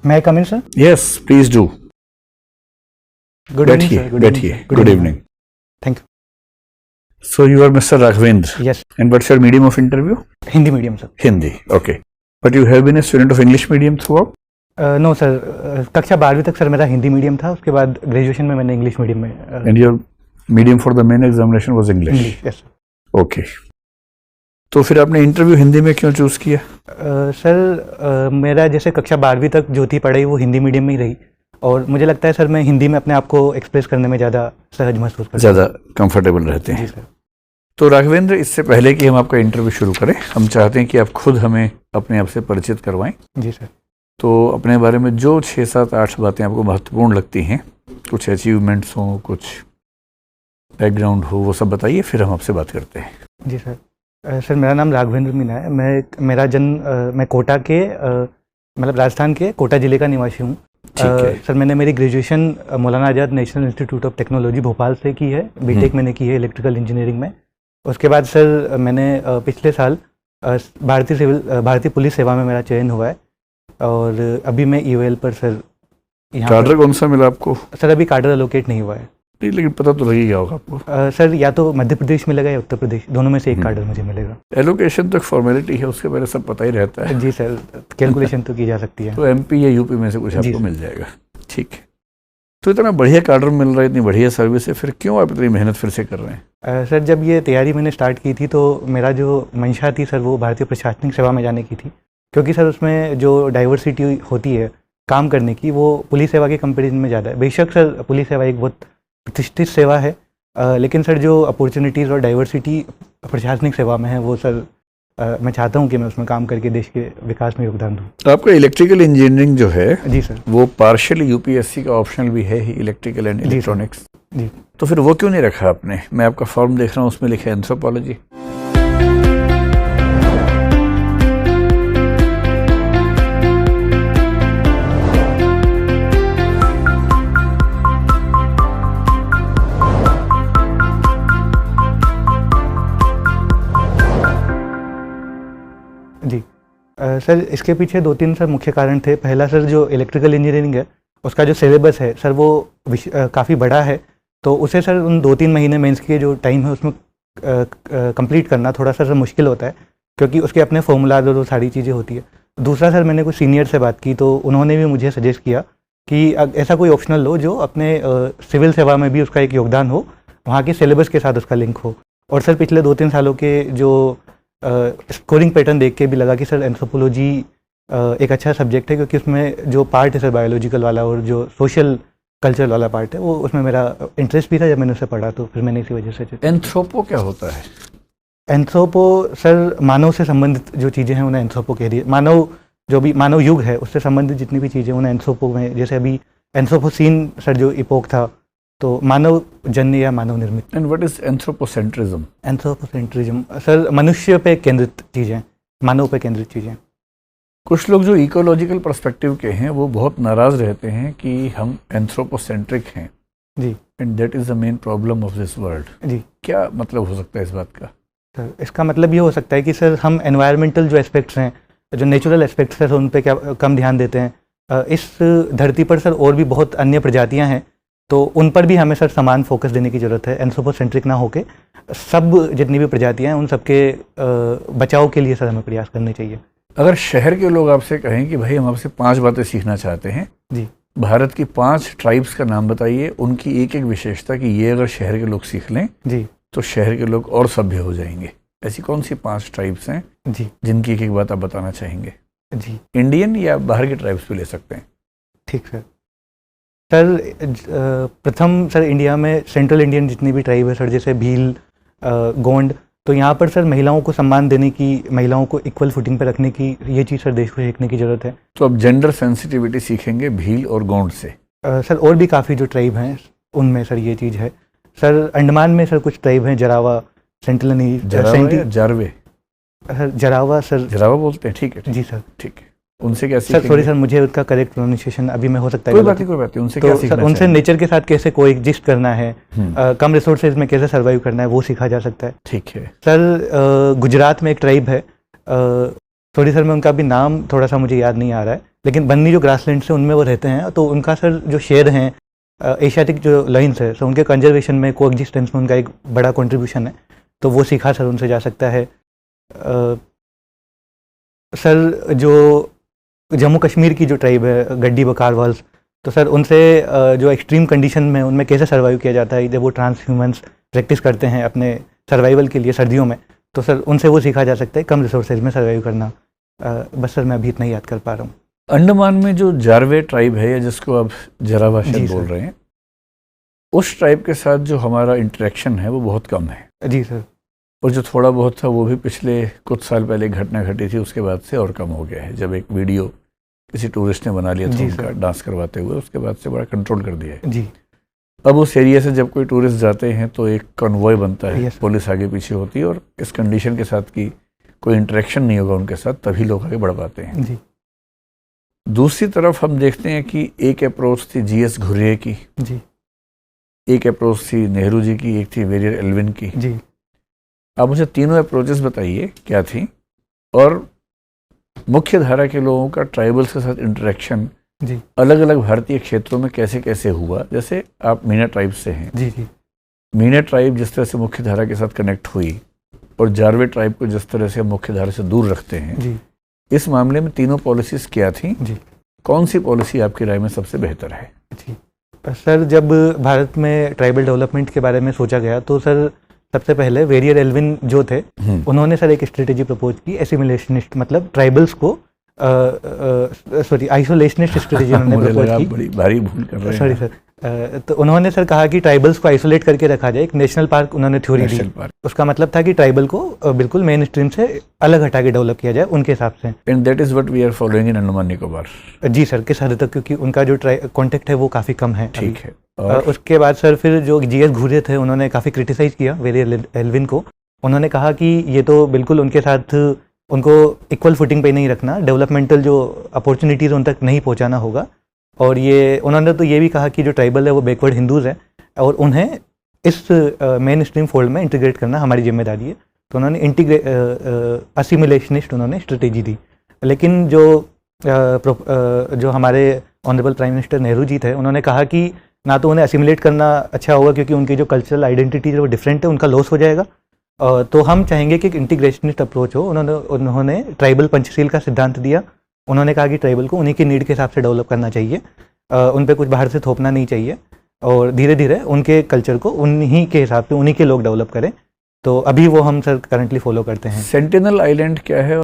May I come in, sir? Yes, please do. Good evening, sir. बैठिए. Good evening. Thank you. So you are Mr. Raghavendra. Yes, And what's your medium of interview? Hindi medium, sir. Hindi. Okay. But you have been a student of English medium throughout? No sir, कक्षा 12वीं तक sir मेरा Hindi medium था. उसके बाद graduation में मैंने English medium में. And your medium for the main examination was English? English, yes. Okay. तो फिर आपने इंटरव्यू हिंदी में क्यों चूज किया? सर मेरा जैसे कक्षा 12वीं तक जो थी पढ़ाई वो हिंदी मीडियम में ही रही, और मुझे लगता है सर मैं हिंदी में अपने आप को एक्सप्रेस करने में ज़्यादा सहज महसूस करता हूँ. ज़्यादा कंफर्टेबल रहते हैं. जी सर. तो राघवेंद्र, इससे पहले कि हम आपका इंटरव्यू शुरू करें, हम चाहते हैं कि आप खुद हमें अपने आप से परिचित करवाएं. जी सर. तो अपने बारे में जो 6, 7, 8 बातें आपको महत्वपूर्ण लगती हैं, कुछ अचीवमेंट्स हों, कुछ बैकग्राउंड हो, वो सब बताइए, फिर हम आपसे बात करते हैं. जी सर. सर मेरा नाम राघवेंद्र मीना है. मेरा जन्म मैं कोटा के मतलब राजस्थान के कोटा ज़िले का निवासी हूँ. सर मैंने मेरी graduation Maulana Azad National Institute of Technology Bhopal से की है. बीटेक मैंने की है इलेक्ट्रिकल इंजीनियरिंग में. उसके बाद सर मैंने पिछले साल भारतीय पुलिस सेवा में मेरा चयन हुआ है, और अभी मैं ईओएल पर सर यहाँ. कार्डर कौन सा मिला आपको? सर अभी कार्डर एलोकेट नहीं हुआ है. नहीं, लेकिन पता तो लगेगा होगा आपको. सर या तो मध्य प्रदेश मिलेगा या उत्तर प्रदेश, दोनों में से एक कार्डर मुझे मिलेगा. एलोकेशन तो एक फॉर्मेलिटी है, उसके बारे में सब पता ही रहता है. जी सर, कैलकुलेशन तो की जा सकती है. तो एमपी या यूपी में से कुछ आपको मिल जाएगा. ठीक है. तो इतना बढ़िया कार्डर मिल रहा है, इतनी बढ़िया सर्विस है, फिर क्यों आप इतनी मेहनत फिर से कर रहे हैं? सर जब ये तैयारी मैंने स्टार्ट की थी तो मेरा जो मंशा थी सर वो भारतीय प्रशासनिक सेवा में जाने की थी, क्योंकि सर उसमें जो डाइवर्सिटी होती है काम करने की वो पुलिस सेवा के कंपेरिजन में ज़्यादा है. बेशक सर पुलिस सेवा एक बहुत प्रतिष्ठित सेवा है, लेकिन सर जो अपॉर्चुनिटीज़ और डाइवर्सिटी प्रशासनिक सेवा में है वो सर मैं चाहता हूं कि मैं उसमें काम करके देश के विकास में योगदान दूं. तो आपका इलेक्ट्रिकल इंजीनियरिंग जो है, जी सर, वो पार्शियल यूपीएससी का ऑप्शनल भी है ही, इलेक्ट्रिकल एंड इलेक्ट्रॉनिक्स. जी. तो फिर वो क्यों नहीं रखा आपने? मैं आपका फॉर्म देख रहा हूँ, उसमें लिखा है एंथ्रोपोलॉजी. जी. सर इसके पीछे 2-3 सर मुख्य कारण थे. पहला सर जो इलेक्ट्रिकल इंजीनियरिंग है उसका जो सिलेबस है सर वो काफ़ी बड़ा है, तो उसे सर उन 2-3 महीने मेंस के जो टाइम है उसमें कंप्लीट करना थोड़ा सा सर मुश्किल होता है, क्योंकि उसके अपने फॉर्मूलाज और वो सारी चीज़ें होती है. दूसरा सर मैंने कुछ सीनियर से बात की तो उन्होंने भी मुझे सजेस्ट किया कि ऐसा कोई ऑप्शनल लो जो अपने सिविल सेवा में भी उसका एक योगदान हो, वहाँ के सिलेबस के साथ उसका लिंक हो. और सर पिछले 2-3 सालों के जो स्कोरिंग पैटर्न देख के भी लगा कि सर एंथ्रोपोलॉजी एक अच्छा सब्जेक्ट है, क्योंकि उसमें जो पार्ट है सर बायोलॉजिकल वाला और जो सोशल कल्चर वाला पार्ट है वो उसमें मेरा इंटरेस्ट भी था जब मैंने उसे पढ़ा, तो फिर मैंने इसी वजह से. एंथ्रोपो क्या होता है? एंथ्रोपो सर मानव से संबंधित जो चीज़ें हैं उन्हें एंथ्रोपो कह दिए. मानव जो भी मानव युग है उससे संबंधित जितनी भी चीज़ें उन्हें एंथ्रोपो में, जैसे अभी एंथ्रोपोसीन सर जो इपोक था तो मानव जन्य या मानव निर्मित. And what is anthropocentrism? Anthropocentrism sir मनुष्य पे केंद्रित चीज़ें, मानव पे केंद्रित चीज़ें. कुछ लोग जो इकोलॉजिकल पर्सपेक्टिव के हैं वो बहुत नाराज रहते हैं कि हम एंथ्रोपोसेंट्रिक हैं. जी. And that is the main problem of this world. जी. क्या मतलब हो सकता है इस बात का? सर इसका मतलब ये हो सकता है कि सर हम एनवायरमेंटल जो एस्पेक्ट्स हैं, जो नेचुरल एस्पेक्ट्स हैं, उन पे क्या कम ध्यान देते हैं. इस धरती पर सर और भी बहुत अन्य प्रजातियां हैं, तो उन पर भी हमें सर समान फोकस देने की ज़रूरत है. एंथ्रोपोसेंट्रिक ना होके सब जितनी भी प्रजातियां हैं उन सबके बचाव के लिए सर हमें प्रयास करने चाहिए. अगर शहर के लोग आपसे कहें कि भाई हम आपसे 5 बातें सीखना चाहते हैं, जी, भारत की 5 ट्राइब्स का नाम बताइए, उनकी एक एक विशेषता कि ये अगर शहर के लोग सीख लें जी तो शहर के लोग और सभ्य हो जाएंगे, ऐसी कौन सी 5 ट्राइब्स हैं जी जिनकी एक एक बात आप बताना चाहेंगे? जी. इंडियन या बाहर के ट्राइब्स भी ले सकते हैं. ठीक सर. सर प्रथम सर इंडिया में सेंट्रल इंडियन जितनी भी ट्राइब है सर, जैसे भील, गोंड, तो यहाँ पर सर महिलाओं को सम्मान देने की, महिलाओं को इक्वल फुटिंग पर रखने की, ये चीज़ सर देश को सीखने की ज़रूरत है. तो अब जेंडर सेंसिटिविटी सीखेंगे भील और गोंड से. सर और भी काफ़ी जो ट्राइब हैं उनमें सर ये चीज़ है. सर अंडमान में सर कुछ ट्राइब हैं, जरावा, सेंटिनली, जारवे. सर जरावा, सर जरावा बोलते हैं. ठीक है जी सर. ठीक है. उनसे क्या सर सीखेंगे? सॉरी सर, मुझे उसका करेक्ट प्रोनाउंसिएशन अभी में हो सकता है. कोई बात नहीं. उनसे क्या तो सीखना सर उनसे चाहिए? नेचर के साथ कैसे कोएग्जिस्ट करना है, कम रिसोर्सेज में कैसे सर्वाइव करना है वो सीखा जा सकता है. ठीक है. सर गुजरात में एक ट्राइब है सॉरी सर, मैं उनका भी नाम थोड़ा सा मुझे याद नहीं आ रहा है, लेकिन बन्नी जो ग्रासलैंड से उनमें वो रहते हैं, तो उनका सर जो शेर हैं एशियाटिक जो लाइन्स है, सो उनके कंजर्वेशन में, को एग्जिस्टेंस में उनका एक बड़ा कंट्रीब्यूशन है, तो वो सीखा सर उनसे जा सकता है। सर जो जम्मू कश्मीर की जो ट्राइब है गड्डी बकारवाल्स, तो सर उनसे जो एक्सट्रीम कंडीशन में उनमें कैसे सर्वाइव किया जाता है, जब वो ट्रांस ह्यूमंस प्रैक्टिस करते हैं अपने सर्वाइवल के लिए सर्दियों में, तो सर उनसे वो सीखा जा सकता है कम रिसोर्सेज में सर्वाइव करना। बस सर मैं अभी इतना ही याद कर पा रहा हूँ। अंडमान में जो जारवे ट्राइब है, या जिसको आप जरावा शायद बोल रहे हैं, उस ट्राइब के साथ जो हमारा इंटरेक्शन है वो बहुत कम है। जी सर। और जो थोड़ा बहुत था वो भी पिछले कुछ साल पहले घटना घटी थी, उसके बाद से और कम हो गया है। जब एक वीडियो किसी टूरिस्ट ने बना लिया था उनका डांस करवाते हुए, उसके बाद से बड़ा कंट्रोल कर दिया है। जी। अब उस एरिया से जब कोई टूरिस्ट जाते हैं तो एक कन्वॉय बनता है, पुलिस आगे पीछे होती है, और इस कंडीशन के साथ कि कोई इंटरेक्शन नहीं होगा उनके साथ, तभी लोग आगे बढ़ पाते हैं। जी। दूसरी तरफ हम देखते हैं कि एक अप्रोच थी जीएस घुर्ये की, जी। एक अप्रोच थी नेहरू जी की, एक थी वेरियर एल्विन की। जी। आप मुझे तीनों अप्रोचेस बताइए क्या थी, और मुख्य धारा के लोगों का ट्राइबल्स के साथ इंटरेक्शन जी अलग अलग भारतीय क्षेत्रों में कैसे कैसे हुआ। जैसे आप मीना ट्राइब से हैं। जी। जी। मीना ट्राइब जिस तरह से मुख्य धारा के साथ कनेक्ट हुई, और जारवे ट्राइब को जिस तरह से मुख्य धारा से दूर रखते हैं, जी। इस मामले में तीनों पॉलिसीज क्या थी? जी। कौन सी पॉलिसी आपकी राय में सबसे बेहतर है? जी सर, जब भारत में ट्राइबल डेवलपमेंट के बारे में सोचा गया, तो सर सबसे पहले वेरियर एल्विन जो थे, उन्होंने सर एक स्ट्रेटेजी प्रपोज की, एसिमिलेशनिस्ट, मतलब ट्राइबल्स को आइसोलेशनिस्ट स्ट्रेटेजी उन्होंने प्रपोज की। बड़ी भारी भूल कर रहे हैं। Sorry sir. तो उन्होंने सर कहा कि ट्राइबल्स को आइसोलेट करके रखा जाए, एक नेशनल पार्क उन्होंने थ्योरी दी। उसका मतलब था कि ट्राइबल को बिल्कुल मेन स्ट्रीम से अलग हटा के डेवलप किया जाए उनके हिसाब से। And that is what we are following in Andaman Nicobar. जी सर, किस हद तक, क्योंकि उनका जो कॉन्टेक्ट है वो काफ़ी कम है। ठीक है। उसके बाद सर फिर जो जीएस घुर्ये थे, उन्होंने काफ़ी क्रिटिसाइज किया वेरियर एल्विन को। उन्होंने कहा कि ये तो बिल्कुल उनके साथ उनको इक्वल फुटिंग पे नहीं रखना, डेवलपमेंटल जो अपॉर्चुनिटीज़ उन तक नहीं पहुंचाना होगा। और ये उन्होंने तो ये भी कहा कि जो ट्राइबल है वो बैकवर्ड हिंदूज़ हैं, और उन्हें इस मेन स्ट्रीम फोल्ड में इंटीग्रेट करना हमारी जिम्मेदारी है। तो उन्होंने असिमिलेशनिस्ट उन्होंने स्ट्रेटेजी दी। लेकिन जो हमारे honourable prime minister Nehru ji थे, उन्होंने कहा कि ना तो उन्हें असिमिलेट करना अच्छा होगा, क्योंकि उनकी जो कल्चरल आइडेंटिटी है वो डिफरेंट है, उनका लॉस हो जाएगा। तो हम चाहेंगे कि एक इंटीग्रेशनिस्ट अप्रोच हो। उन्होंने ट्राइबल पंचशील का सिद्धांत दिया। उन्होंने कहा कि ट्राइबल को उन्हीं की नीड के हिसाब से डेवलप करना चाहिए, उन पे कुछ बाहर से थोपना नहीं चाहिए, और धीरे धीरे उनके कल्चर को उन्हीं के हिसाब से उन्हीं के लोग डेवलप करें। तो अभी वो हम सर करंटली फॉलो करते हैं। सेंटिनल आइलैंड क्या है?